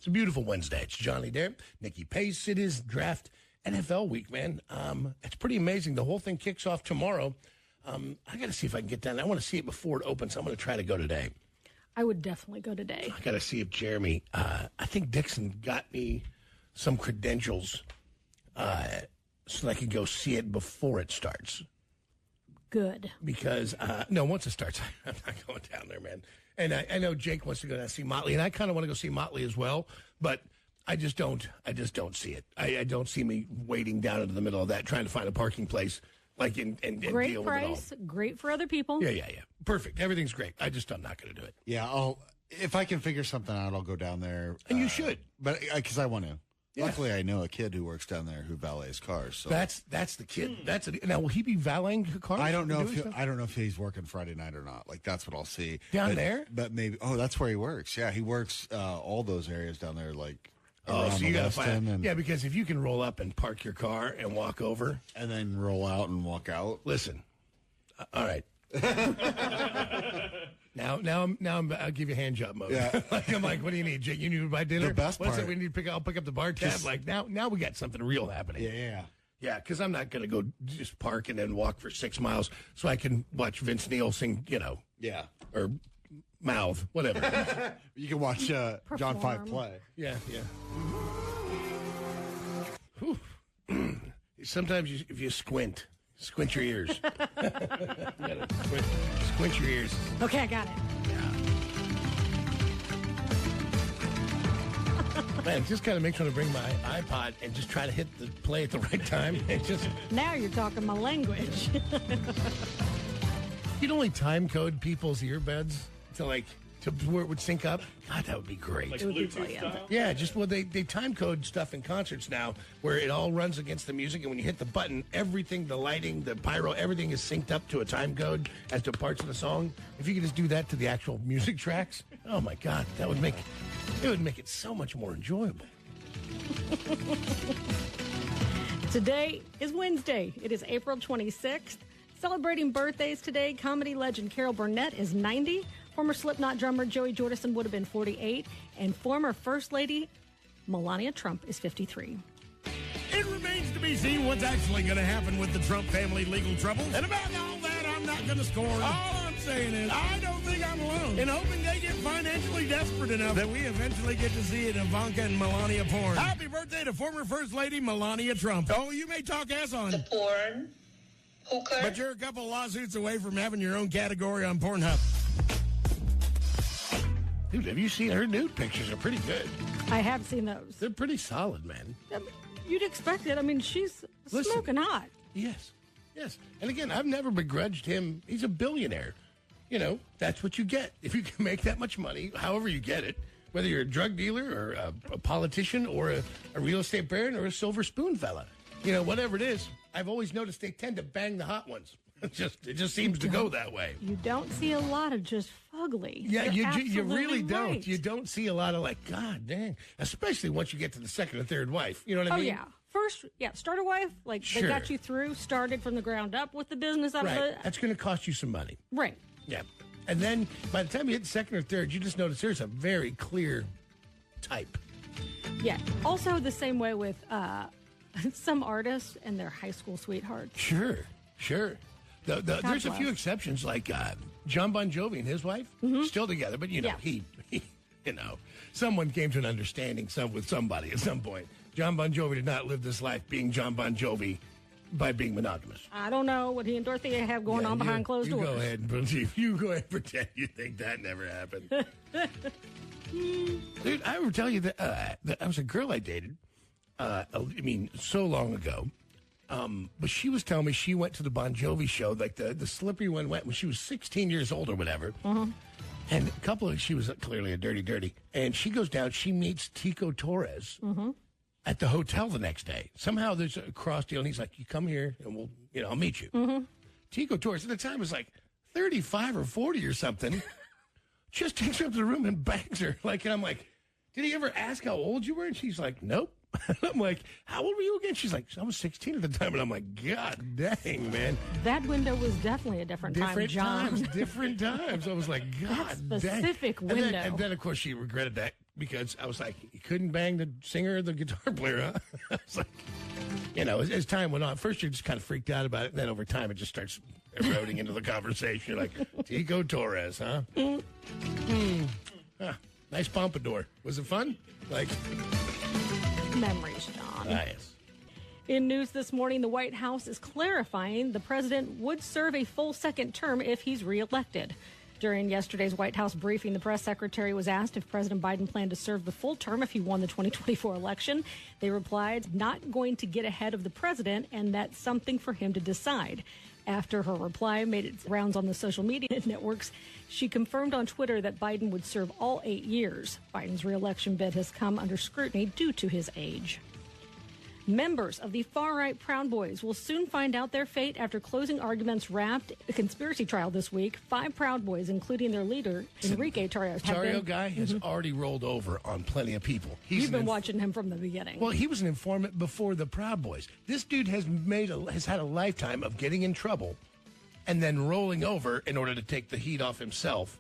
It's a beautiful Wednesday. It's Johnny there, Nycki Pace. It is draft NFL week, man. It's pretty amazing. The whole thing kicks off tomorrow. I got to see if I can get down. I want to see it before it opens. I'm going to try to go today. I would definitely go today. I got to see if Jeremy, I think Dixon got me some credentials so that I can go see it before it starts. Good. Because, once it starts, I'm not going down there, man. And I know Jake wants to go down and see Motley, and I kind of want to go see Motley as well, but I just don't see it. I don't see me waiting down into the middle of that, trying to find a parking place, like, and great deal price, with it all. Great for other people. Yeah. Perfect. Everything's great. I'm not going to do it. Yeah, if I can figure something out, I'll go down there. And you should. But because I want to. Yeah. Luckily, I know a kid who works down there who valets cars. So that's the kid. Now, will he be valeting cars? I don't know if he's working Friday night or not. Like, that's what I'll see down there. But maybe. Oh, that's where he works. Yeah, he works all those areas down there. Like, so you got to find. Yeah, because if you can roll up and park your car and walk over, and then roll out and walk out. Listen, all right. Now I'll give you hand job mode. Yeah. I'm like, what do you need, Jake? You need to buy dinner? The best part. We need to pick. I'll pick up the bar tab. Like now we got something real happening. Yeah. Because I'm not going to go just park and then walk for 6 miles so I can watch Vince Neil sing. Yeah. Or mouth, whatever. You can watch John 5 play. Yeah. Sometimes if you squint your ears. You gotta squint your ears. Okay, I got it. Yeah. Man, it just kind of makes me want to bring my iPod and just try to hit the play at the right time. Now you're talking my language. You'd only time code people's earbuds to where it would sync up. God, that would be great. Like Bluetooth style? Yeah, they time code stuff in concerts now where it all runs against the music, and when you hit the button, everything, the lighting, the pyro, everything is synced up to a time code as to parts of the song. If you could just do that to the actual music tracks, oh my God, it would make it so much more enjoyable. Today is Wednesday. It is April 26th. Celebrating birthdays today, comedy legend Carol Burnett is 90. Former Slipknot drummer Joey Jordison would have been 48. And former First Lady Melania Trump is 53. It remains to be seen what's actually going to happen with the Trump family legal troubles. And about all that, I'm not going to score. All I'm saying is, I don't think I'm alone in hoping they get financially desperate enough that we eventually get to see an Ivanka and Melania porn. Happy birthday to former First Lady Melania Trump. Oh, you may talk ass on the porn hooker, but you're a couple lawsuits away from having your own category on Pornhub. Dude, have you seen her nude pictures? Are pretty good. I have seen those. They're pretty solid, man. You'd expect it. I mean, she's smoking hot. Yes. And again, I've never begrudged him. He's a billionaire. That's what you get. If you can make that much money, however you get it, whether you're a drug dealer or a politician or a real estate baron or a silver spoon fella, whatever it is, I've always noticed they tend to bang the hot ones. It just seems to go that way. You don't see a lot of just fugly. Yeah, you really don't. Right. You don't see a lot of God dang. Especially once you get to the second or third wife. You know what I mean? Oh, yeah. First, starter wife, sure. They got you through, started from the ground up with the business. Right. That's going to cost you some money. Right. Yeah. And then by the time you hit the second or third, you just notice there's a very clear type. Yeah. Also the same way with some artists and their high school sweethearts. Sure. There's a few exceptions, like John Bon Jovi and his wife, still together, but he someone came to an understanding with somebody at some point. John Bon Jovi did not live this life being John Bon Jovi by being monogamous. I don't know what he and Dorothea have going on behind closed doors. You go ahead and pretend you think that never happened. Dude, I ever tell you that I was a girl I dated, so long ago. But she was telling me she went to the Bon Jovi show, like the slippery one went when she was 16 years old or whatever. Uh-huh. And she was clearly a dirty. And she goes down, she meets Tico Torres at the hotel the next day. Somehow there's a cross deal, and he's like, you come here and I'll meet you. Mm-hmm. Tico Torres at the time was like 35 or 40 or something. Just takes her up to the room and bangs her. And I'm like, did he ever ask how old you were? And she's like, nope. I'm like, how old were you again? She's like, I was 16 at the time. And I'm like, God dang, man. That window was definitely a different time, John. Different times. I was like, God that specific dang. window. And then, of course, she regretted that because I was like, you couldn't bang the singer or the guitar player, huh? I was like, as time went on, first you're just kind of freaked out about it, and then over time it just starts eroding into the conversation. You're like, Tico Torres, huh? Nice pompadour. Was it fun? Memories, John. Yes. In news this morning, the White House is clarifying the president would serve a full second term if he's reelected. During yesterday's White House briefing, the press secretary was asked if President Biden planned to serve the full term if he won the 2024 election. They replied, not going to get ahead of the president, and that's something for him to decide. After her reply made its rounds on the social media networks, she confirmed on Twitter that Biden would serve all 8 years. Biden's reelection bid has come under scrutiny due to his age. Members of the far-right Proud Boys will soon find out their fate after closing arguments wrapped a conspiracy trial this week. 5 Proud Boys, including their leader, Enrique Tarrio. Tarrio guy has already rolled over on plenty of people. You've been watching him from the beginning. Well, he was an informant before the Proud Boys. This dude has had a lifetime of getting in trouble and then rolling over in order to take the heat off himself.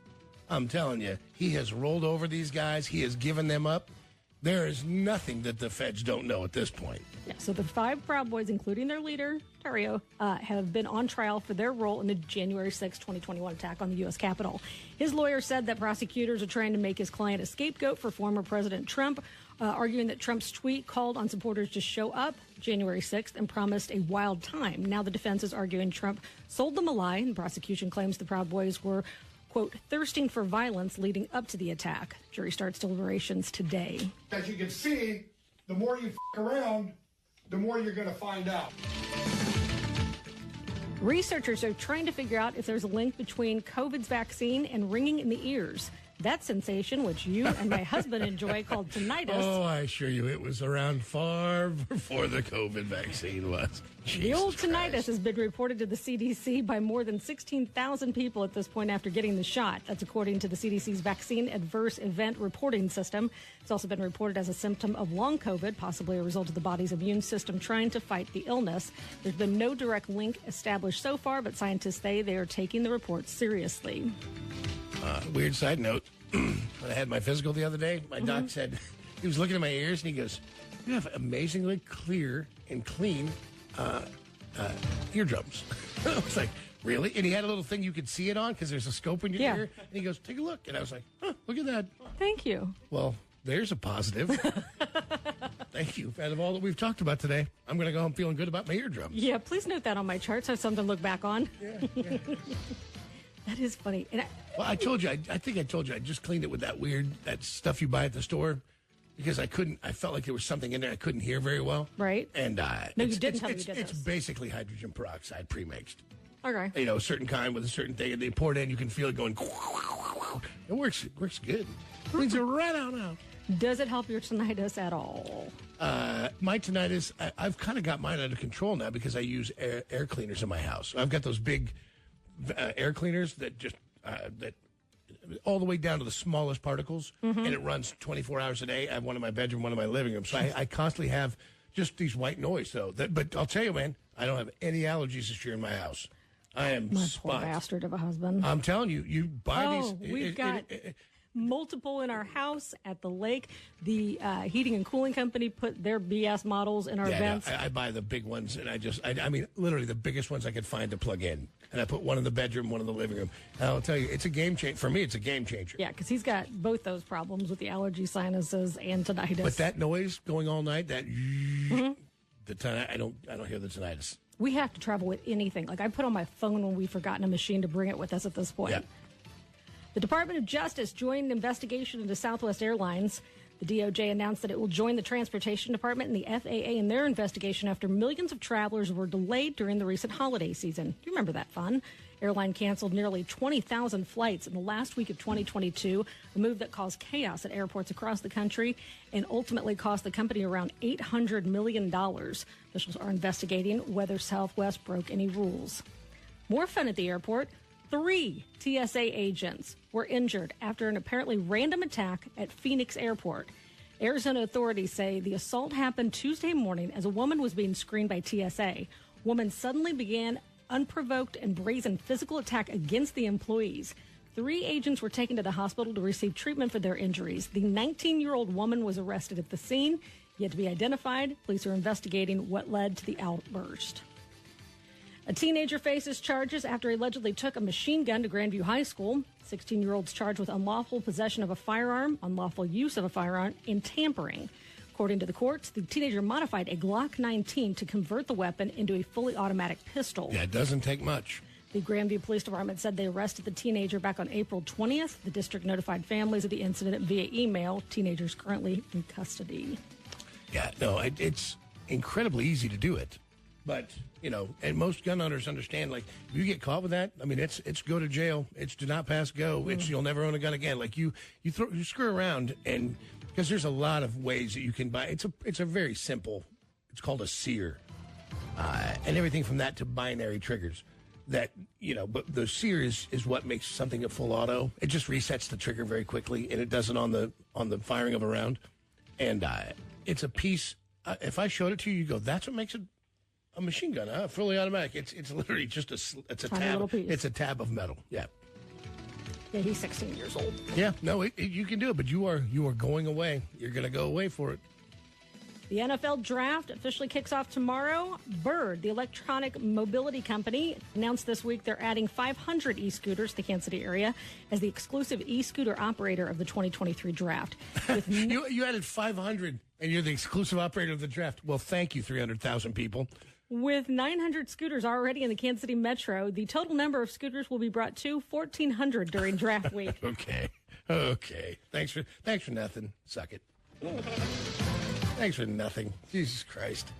I'm telling you, he has rolled over these guys. He has given them up. There is nothing that the feds don't know at this point. Yeah, so the 5 Proud Boys, including their leader, Tarrio, have been on trial for their role in the January 6, 2021 attack on the U.S. Capitol. His lawyer said that prosecutors are trying to make his client a scapegoat for former President Trump, arguing that Trump's tweet called on supporters to show up January 6th and promised a wild time. Now the defense is arguing Trump sold them a lie, and the prosecution claims the Proud Boys were, quote, thirsting for violence leading up to the attack. Jury starts deliberations today. As you can see, the more you around, the more you're going to find out. Researchers are trying to figure out if there's a link between COVID's vaccine and ringing in the ears. That sensation, which you and my husband enjoy, called tinnitus. Oh, I assure you, it was around far before the COVID vaccine was. The old tinnitus has been reported to the CDC by more than 16,000 people at this point after getting the shot. That's according to the CDC's Vaccine Adverse Event Reporting System. It's also been reported as a symptom of long COVID, possibly a result of the body's immune system trying to fight the illness. There's been no direct link established so far, but scientists say they are taking the report seriously. Weird side note, when I had my physical the other day, my doc said, he was looking at my ears and he goes, you have amazingly clear and clean eardrums. I was like, really? And he had a little thing you could see it on because there's a scope in your ear. And he goes, take a look. And I was like, look at that. Thank you. Well, there's a positive. Thank you. Out of all that we've talked about today, I'm going to go home feeling good about my eardrums. Yeah, please note that on my charts. I have something to look back on. Yeah. That is funny. And I told you, I think I told you, I just cleaned it with that stuff you buy at the store because I felt like there was something in there I couldn't hear very well. Right. And no, you didn't tell me you did It's this. basically hydrogen peroxide pre-mixed. Okay. A certain kind with a certain thing, and they pour it in, you can feel it going. It works good. Cleans it right on out. Does it help your tinnitus at all? My tinnitus, I've kind of got mine under control now because I use air cleaners in my house. I've got those big air cleaners that just that all the way down to the smallest particles, and it runs 24 hours a day. I have one in my bedroom, one in my living room, so I constantly have just these white noise. So, but I'll tell you, man, I don't have any allergies this year in my house. I am my poor bastard of a husband. I'm telling you, you buy these. We've got multiple in our house, at the lake. The heating and cooling company put their BS models in our vents. I buy the big ones, and I mean, literally the biggest ones I could find to plug in. And I put one in the bedroom, one in the living room. And I'll tell you, it's a game changer. For me, it's a game changer. Yeah, because he's got both those problems with the allergy, sinuses, and tinnitus. But that noise going all night, that I don't hear the tinnitus. We have to travel with anything. Like I put on my phone when we've forgotten a machine to bring it with us at this point. Yeah. The Department of Justice joined an investigation into Southwest Airlines. The DOJ announced that it will join the Transportation Department and the FAA in their investigation after millions of travelers were delayed during the recent holiday season. Do you remember that fun? Airline canceled nearly 20,000 flights in the last week of 2022, a move that caused chaos at airports across the country and ultimately cost the company around $800 million. Officials are investigating whether Southwest broke any rules. More fun at the airport. 3 TSA agents were injured after an apparently random attack at Phoenix Airport. Arizona authorities say the assault happened Tuesday morning as a woman was being screened by TSA. Woman suddenly began unprovoked and brazen physical attack against the employees. 3 agents were taken to the hospital to receive treatment for their injuries. The 19-year-old woman was arrested at the scene, yet to be identified. Police are investigating what led to the outburst. A teenager faces charges after he allegedly took a machine gun to Grandview High School. 16-year-old's charged with unlawful possession of a firearm, unlawful use of a firearm, and tampering. According to the courts, the teenager modified a Glock 19 to convert the weapon into a fully automatic pistol. Yeah, it doesn't take much. The Grandview Police Department said they arrested the teenager back on April 20th. The district notified families of the incident via email. Teenager's currently in custody. Yeah, no, it's incredibly easy to do it. But, you know, and most gun owners understand, like, if you get caught with that, I mean, it's go to jail. It's do not pass go. It's you'll never own a gun again. Like, you screw around, and because there's a lot of ways that you can buy. It's a very simple, it's called a sear. And everything from that to binary triggers. That, you know, but the sear is what makes something a full auto. It just resets the trigger very quickly, and it does it on the firing of a round. And it's a piece. If I showed it to you, you go, that's what makes it a machine gun, huh? Fully automatic. It's literally just it's a Tiny tab. little piece. It's a tab of metal. Yeah. Yeah, he's 16 years old. Yeah. No, you can do it, but you are going away. You're going to go away for it. The NFL draft officially kicks off tomorrow. Bird, the electronic mobility company, announced this week they're adding 500 e-scooters to the Kansas City area as the exclusive e-scooter operator of the 2023 draft. With You added 500, and you're the exclusive operator of the draft. Well, thank you, 300,000 people. With 900 scooters already in the Kansas City metro, the total number of scooters will be brought to 1,400 during draft week. Okay. Thanks for nothing. Suck it. Thanks for nothing. Jesus Christ.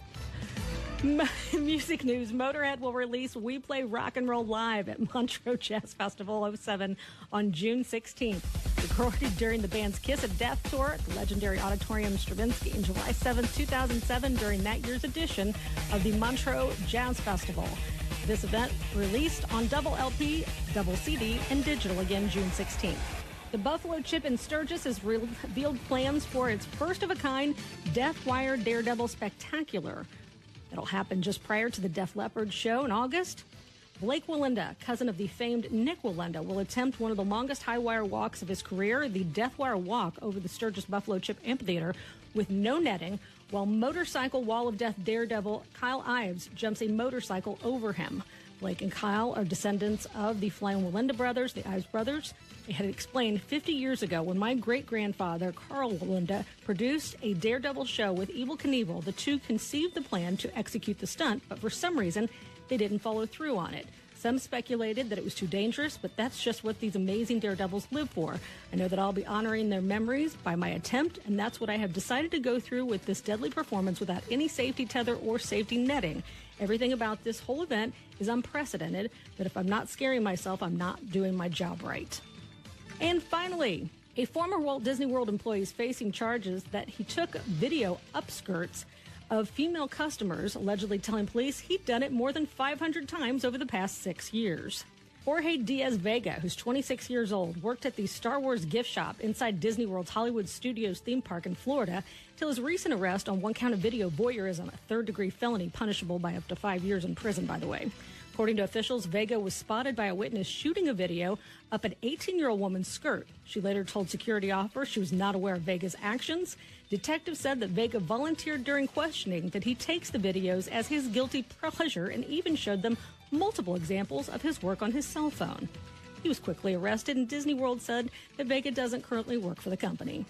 Music news. Motörhead will release We Play Rock and Roll Live at Montreux Jazz Festival 07 on June 16th. Recorded during the band's Kiss of Death tour at the legendary Auditorium Stravinsky on July 7, 2007 during that year's edition of the Montreux Jazz Festival. This event released on double LP, double CD, and digital again June 16th. The Buffalo Chip in Sturgis has revealed plans for its first-of-a-kind Death Wire Daredevil Spectacular. It'll happen just prior to the Def Leppard show in August. Blake Walenda, cousin of the famed Nick Walenda, will attempt one of the longest high-wire walks of his career, the Death Wire Walk over the Sturgis Buffalo Chip Amphitheater with no netting, while motorcycle Wall of Death Daredevil Kyle Ives jumps a motorcycle over him. Blake and Kyle are descendants of the Flying Walenda brothers, the Ives brothers. They had explained 50 years ago when my great-grandfather, Carl Walenda, produced a Daredevil show with Evel Knievel. The two conceived the plan to execute the stunt, but for some reason, they didn't follow through on it. Some speculated that it was too dangerous, but that's just what these amazing daredevils live for. I know that I'll be honoring their memories by my attempt, and that's what I have decided to go through with this deadly performance without any safety tether or safety netting. Everything about this whole event is unprecedented, but if I'm not scaring myself, I'm not doing my job right. And finally, a former Walt Disney World employee is facing charges that he took video upskirts of female customers, allegedly telling police he'd done it more than 500 times over the past 6 years. Jorge Diaz-Vega, who's 26 years old, worked at the Star Wars gift shop inside Disney World's Hollywood Studios theme park in Florida till his recent arrest on one count of video voyeurism, a third-degree felony punishable by up to 5 years in prison, by the way. According to officials, Vega was spotted by a witness shooting a video up an 18-year-old woman's skirt. She later told security officers she was not aware of Vega's actions. Detectives said that Vega volunteered during questioning that he takes the videos as his guilty pleasure and even showed them multiple examples of his work on his cell phone. He was quickly arrested, and Disney World said that Vega doesn't currently work for the company.